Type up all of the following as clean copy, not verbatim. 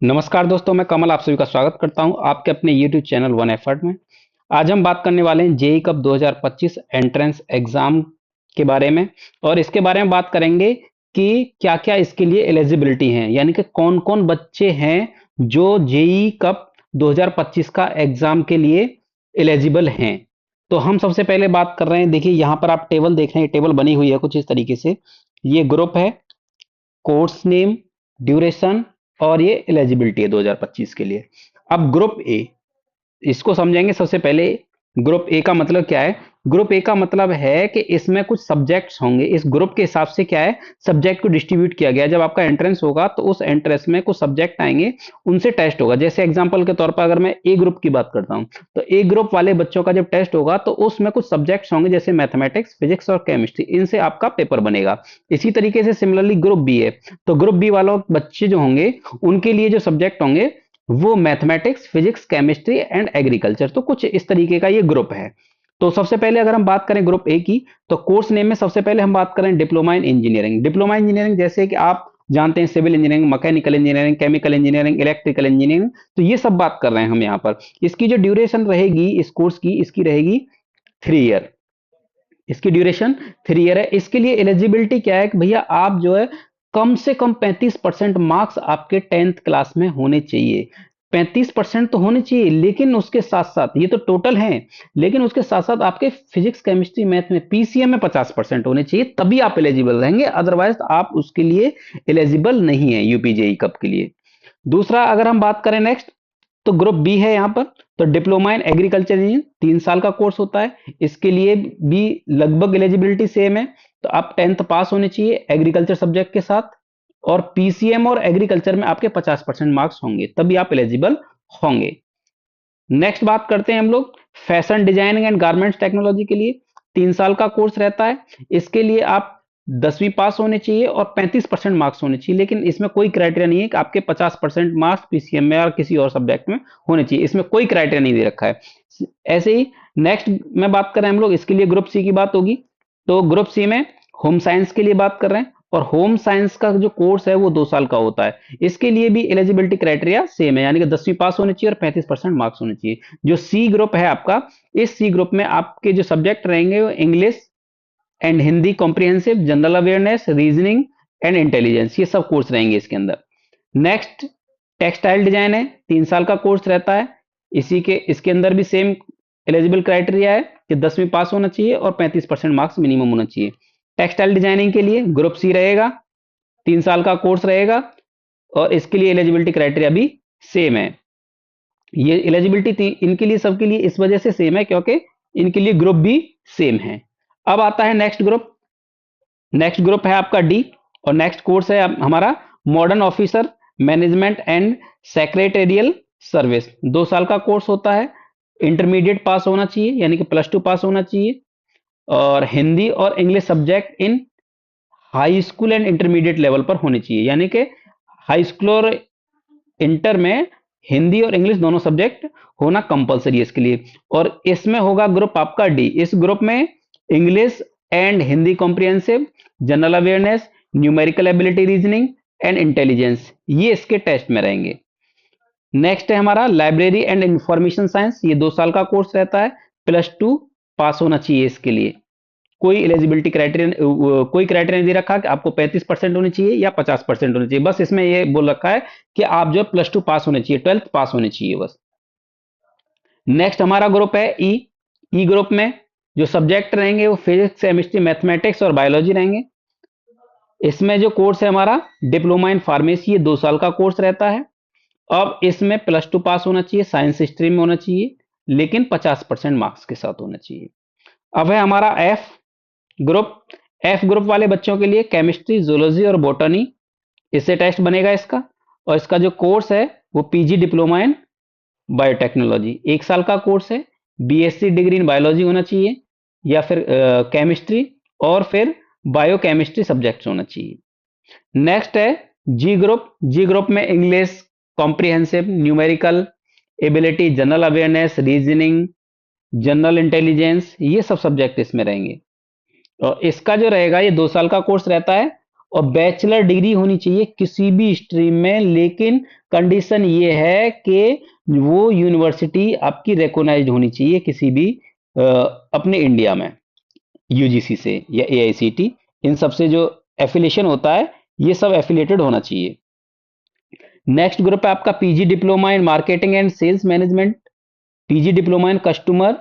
नमस्कार दोस्तों, मैं कमल आप सभी का स्वागत करता हूं आपके अपने YouTube चैनल वन एफर्ट में। आज हम बात करने वाले हैं जेईई कप 2025 एंट्रेंस एग्जाम के बारे में। और इसके बारे में बात करेंगे कि क्या-क्या इसके लिए एलिजिबिलिटी हैं, यानी कि कौन-कौन बच्चे हैं जो जेईई कप 2025 का एग्जाम के लिए एलिजिबल हैं। तो हम सबसे पहले बात कर रहे हैं, देखिए यहाँ पर आप टेबल देख रहे हैं, टेबल बनी हुई है कुछ इस तरीके से। ये ग्रुप है, कोर्स नेम, ड्यूरेशन और ये एलिजिबिलिटी है 2025 के लिए। अब ग्रुप ए, इसको समझेंगे। सबसे पहले ग्रुप ए का मतलब क्या है। ग्रुप ए का मतलब है कि इसमें कुछ सब्जेक्ट्स होंगे। इस ग्रुप के हिसाब से क्या है, सब्जेक्ट को डिस्ट्रीब्यूट किया गया है। जब आपका एंट्रेंस होगा तो उस एंट्रेंस में कुछ सब्जेक्ट आएंगे, उनसे टेस्ट होगा। जैसे एग्जांपल के तौर पर अगर मैं ए ग्रुप की बात करता हूं, तो ए ग्रुप वाले बच्चों का जब टेस्ट होगा तो उसमें कुछ सब्जेक्ट्स होंगे, जैसे मैथमेटिक्स, फिजिक्स और केमिस्ट्री। इनसे आपका पेपर बनेगा। इसी तरीके से सिमिलरली ग्रुप बी है, तो ग्रुप बी वालों बच्चे जो होंगे, उनके लिए जो सब्जेक्ट होंगे वो mathematics, physics, chemistry and agriculture. तो कुछ इस तरीके का ये ग्रुप है। तो सबसे पहले अगर हम बात करें ग्रुप ए की, तो कोर्स नेम में सबसे पहले हम बात करें diploma in engineering. Diploma engineering जैसे कि आप जानते हैं, civil engineering, mechanical engineering, chemical engineering, electrical engineering. तो ये सब बात कर रहे हैं हम यहाँ पर। इसकी जो ड्यूरेशन रहेगी इस कोर्स की, इसकी रहेगी 3 ईयर। इसकी ड्यूरेशन 3 ईयर है। इसके लिए एलिजिबिलिटी क्या है कि भैया आप जो है कम से कम 35% मार्क्स आपके 10th क्लास में होने चाहिए। 35% तो होने चाहिए, लेकिन उसके साथ साथ ये तो टोटल है, लेकिन उसके साथ साथ आपके फिजिक्स, केमिस्ट्री, मैथ में, पीसीएम में 50% होने चाहिए, तभी आप एलिजिबल रहेंगे। अदरवाइज आप उसके लिए एलिजिबल नहीं है यूपीजेई कप के लिए। दूसरा अगर हम बात करें नेक्स्ट, तो ग्रुप बी है यहाँ पर। तो डिप्लोमा इन एग्रीकल्चर इंजीनियर 3 साल का कोर्स होता है। इसके लिए भी लगभग एलिजिबिलिटी सेम है। तो आप 10th पास होने चाहिए एग्रीकल्चर सब्जेक्ट के साथ, और पीसीएम और एग्रीकल्चर में आपके 50% मार्क्स होंगे, तभी आप एलिजिबल होंगे। नेक्स्ट बात करते हैं हम लोग fashion designing and garments technology के लिए। 3 साल का कोर्स रहता है। इसके लिए आप 10वीं पास होने चाहिए और 35% मार्क्स होने चाहिए, लेकिन इसमें कोई क्राइटेरिया नहीं है कि आपके 50% मार्क्स पीसीएम में और किसी और सब्जेक्ट में होने चाहिए। इसमें कोई क्राइटेरिया नहीं दे रखा है। ऐसे ही नेक्स्ट में बात करें हम लोग, इसके लिए ग्रुप सी की बात होगी। तो ग्रुप सी में होम साइंस के लिए बात कर रहे हैं, और होम साइंस का जो कोर्स है वो 2 साल का होता है। इसके लिए भी एलिजिबिलिटी क्राइटेरिया सेम है, यानी कि 10वीं पास होनी चाहिए और 35% मार्क्स होने चाहिए। जो सी ग्रुप है आपका, इस सी ग्रुप में आपके जो सब्जेक्ट रहेंगे वो English and Hindi comprehensive, general awareness, reasoning and intelligence, ये सब कोर्स रहेंगे इसके अंदर। नेक्स्ट टेक्सटाइल डिजाइन है, 3 साल का कोर्स रहता है। इसी के इसके अंदर भी सेम एलिजिबल क्राइटेरिया है कि 10वीं पास होना चाहिए और 35% मार्क्स मिनिमम होना चाहिए। टेक्सटाइल डिजाइनिंग के लिए ग्रुप सी रहेगा, 3 साल का कोर्स रहेगा, और इसके लिए एलिजिबिलिटी क्राइटेरिया भी सेम है। ये एलिजिबिलिटी इनके लिए, सबके लिए इस वजह से सेम है क्योंकि इनके लिए ग्रुप भी सेम है। अब आता है नेक्स्ट ग्रुप। नेक्स्ट ग्रुप है आपका डी, और नेक्स्ट कोर्स है हमारा modern officer management and secretarial service. 2 साल का कोर्स होता है। इंटरमीडिएट पास होना चाहिए, यानी कि +2 पास होना चाहिए, और हिंदी और English subject in high school and intermediate level पर होने चाहिए, यानी कि हाई स्कूल और इंटर में हिंदी और इंग्लिश दोनों सब्जेक्ट होना कंपलसरी है इसके लिए। और इसमें होगा ग्रुप आपका डी। इस ग्रुप में English and Hindi comprehensive, general awareness, numerical ability, reasoning and intelligence, ये इसके टेस्ट में रहेंगे। नेक्स्ट है हमारा लाइब्रेरी एंड इंफॉर्मेशन साइंस। ये 2 साल का कोर्स रहता है। +2 पास होना चाहिए इसके लिए। कोई एलिजिबिलिटी क्राइटेरिया, कोई क्राइटेरिया नहीं दे रखा कि आपको 35% होनी चाहिए या 50% होनी चाहिए। बस इसमें ये बोल रखा है कि आप जो +2 पास होने चाहिए, 12th पास होने चाहिए बस। नेक्स्ट हमारा ग्रुप है ई। ई ग्रुप में जो सब्जेक्ट रहेंगे वो फिजिक्स, केमिस्ट्री, मैथमेटिक्स और बायोलॉजी रहेंगे। इसमें जो कोर्स है हमारा डिप्लोमा इन फार्मेसी, ये 2 साल का कोर्स रहता है। अब इसमें +2 पास होना चाहिए, साइंस स्ट्रीम में होना चाहिए, लेकिन 50% मार्क्स के साथ होना चाहिए। अब है हमारा एफ ग्रुप। एफ ग्रुप वाले बच्चों के लिए केमिस्ट्री, जूलॉजी और बॉटनी, इससे टेस्ट बनेगा इसका। और इसका जो कोर्स है वो पीजी डिप्लोमा इन बायोटेक्नोलॉजी, 1 साल का कोर्स है। बीएससी डिग्री इन बायोलॉजी होना चाहिए, या फिर केमिस्ट्री, और फिर बायोकेमिस्ट्री सब्जेक्ट्स होना चाहिए। नेक्स्ट है जी ग्रुप। जी ग्रुप में English comprehensive, numerical ability, general awareness, reasoning, general intelligence, ये सब सब्जेक्ट इसमें रहेंगे। और इसका जो रहेगा ये 2 साल का कोर्स रहता है, और बैचलर डिग्री होनी चाहिए किसी भी स्ट्रीम में, लेकिन कंडीशन ये है कि वो यूनिवर्सिटी आपकी रिकॉग्नाइज्ड होनी चाहिए किसी भी अपने इंडिया में, यूजीसी से या एआईसीटी, इन सब से जो एफिलिएशन होता है ये सब एफिलिएटेड होना चाहिए। नेक्स्ट ग्रुप है आपका PG diploma in marketing and sales management, PG diploma in customer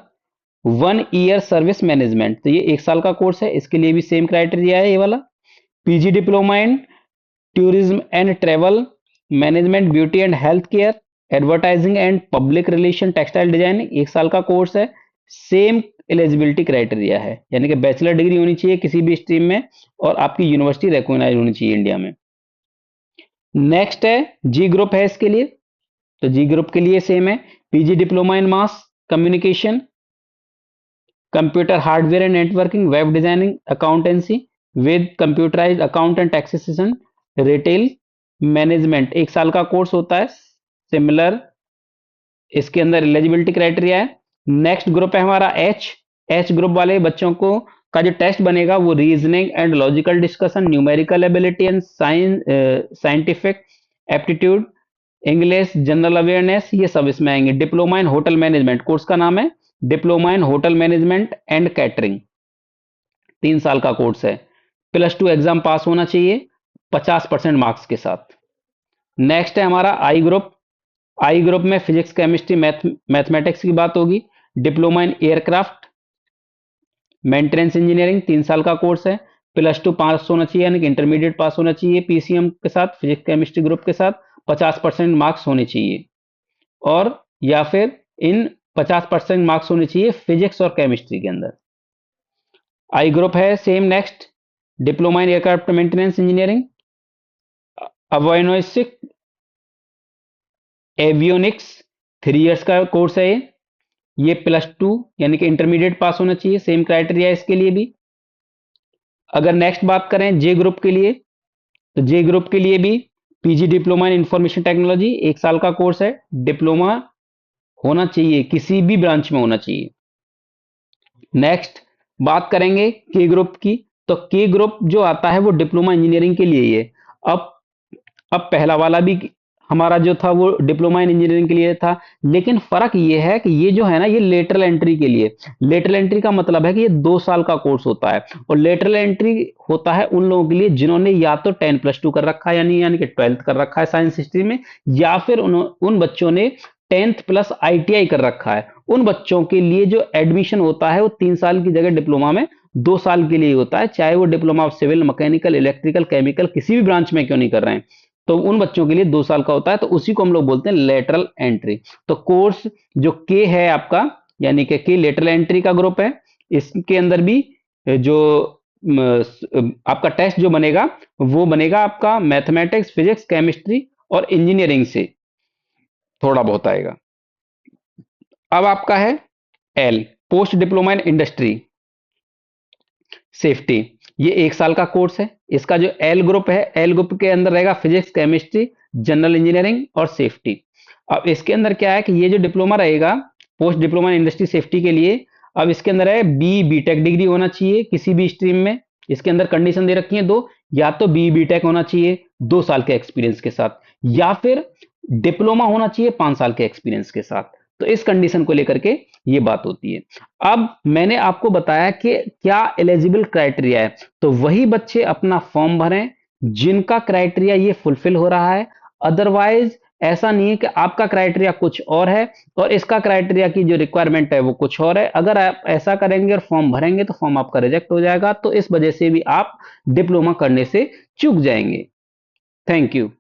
1 year service management, तो ये 1 साल का कोर्स है, इसके लिए भी सेम क्राइटेरिया है ये वाला। PG diploma in tourism and travel management beauty and health care advertising and public relation textile designing, 1 साल का कोर्स है, सेम एलिजिबिलिटी क्राइटेरिया है, यानी कि बैचलर डिग्री होनी चाहिए किसी भी स्ट्रीम में और आपकी यूनिवर्सिटी रिकॉग्नाइज होनी चाहिए इंडिया में। नेक्स्ट है जी ग्रुप है इसके लिए, तो जी ग्रुप के लिए सेम है, PG diploma in mass communication, computer hardware and networking, web designing, accountancy with computerised account and tax assistant, retail management, 1 साल का कोर्स होता है, सिमिलर इसके अंदर एलिजिबिलिटी क्राइटेरिया है। नेक्स्ट ग्रुप है हमारा एच ग्रुप वाले बच्चों को का जो टेस्ट बनेगा वो reasoning and logical discussion, numerical ability and scientific aptitude, English, general awareness, ये सब इसमें आएंगे। Diploma in hotel management, course का नाम है diploma in hotel management and catering, 3 साल का कोर्स है, +2 एग्जाम पास होना चाहिए 50% मार्क्स के साथ। नेक्स्ट है हमारा आई ग्रुप में फिजिक्स केमिस्ट्री मैथमेटिक्स की बात होगी, diploma in aircraft maintenance engineering, 3 साल का कोर्स है, +2 पास होना चाहिए, यानी कि इंटरमीडिएट पास होना चाहिए पीसीएम के साथ, फिजिक्स केमिस्ट्री ग्रुप के साथ, 50% मार्क्स होने चाहिए, और या फिर इन 50% मार्क्स होने चाहिए फिजिक्स और केमिस्ट्री के अंदर। आई ग्रुप है same next, diploma in aircraft maintenance engineering, अवोनोस्टिक एवियोनिक्स, 3 इयर्स का कोर्स है ये +2 यानी कि इंटरमीडिएट पास होना चाहिए, सेम क्राइटेरिया इसके लिए भी। अगर नेक्स्ट बात करें जे ग्रुप के लिए, तो जे ग्रुप के लिए भी पीजी डिप्लोमा इन इंफॉर्मेशन टेक्नोलॉजी, 1 साल का कोर्स है, डिप्लोमा होना चाहिए किसी भी ब्रांच में होना चाहिए। नेक्स्ट बात करेंगे के ग्रुप की, तो के ग्रुप जो आता है वो डिप्लोमा इंजीनियरिंग के लिए ही है। अब अब पहला वाला भी हमारा जो था वो डिप्लोमा इन इंजीनियरिंग के लिए था, लेकिन फर्क ये है कि ये जो है ना ये लेटरल एंट्री के लिए, लेटरल एंट्री का मतलब है कि ये 2 साल का कोर्स होता है, और लेटरल एंट्री होता है उन लोगों के लिए जिन्होंने या तो 10+2 कर रखा है, यानी कि 12th कर रखा है साइंस हिस्ट्री में, या फिर उन बच्चों ने 10th प्लस आईटीआई कर रखा है। उन बच्चों के लिए जो एडमिशन होता है वो 3 साल की जगह डिप्लोमा में 2 साल के लिए होता है, चाहे वो diploma of civil, mechanical, electrical, chemical किसी भी ब्रांच में क्यों नहीं कर रहे हैं, तो उन बच्चों के लिए 2 साल का होता है, तो उसी को हम लोग बोलते हैं लेटरल एंट्री। तो कोर्स जो के है आपका, यानी कि के लेटरल एंट्री का ग्रुप है, इसके अंदर भी जो आपका टेस्ट जो बनेगा वो बनेगा आपका मैथमेटिक्स, फिजिक्स, केमिस्ट्री और इंजीनियरिंग से थोड़ा बहुत आएगा। अब आपका है L, post diploma in industry safety, ये 1 साल का कोर्स है। इसका जो एल ग्रुप है, एल ग्रुप के अंदर रहेगा फिजिक्स, केमिस्ट्री, जनरल इंजीनियरिंग और सेफ्टी। अब इसके अंदर क्या है कि ये जो डिप्लोमा रहेगा post diploma in industry safety के लिए, अब इसके अंदर है बीटेक डिग्री होना चाहिए किसी भी स्ट्रीम में। इसके अंदर कंडीशन दे रखी है दो, या तो बीटेक होना चाहिए 2 साल के एक्सपीरियंस के साथ, या फिर डिप्लोमा होना चाहिए 5 साल के एक्सपीरियंस के साथ। तो इस कंडीशन को लेकर के ये बात होती है। अब मैंने आपको बताया कि क्या एलिजिबल क्राइटेरिया है, तो वही बच्चे अपना फॉर्म भरें जिनका क्राइटेरिया ये फुलफिल हो रहा है। अदरवाइज ऐसा नहीं है कि आपका क्राइटेरिया कुछ और है और इसका क्राइटेरिया की जो रिक्वायरमेंट है वो कुछ और है। अगर आप ऐसा करेंगे और फॉर्म भरेंगे तो फॉर्म आपका रिजेक्ट हो जाएगा, तो इस वजह से भी आप डिप्लोमा करने से चूक जाएंगे। Thank you.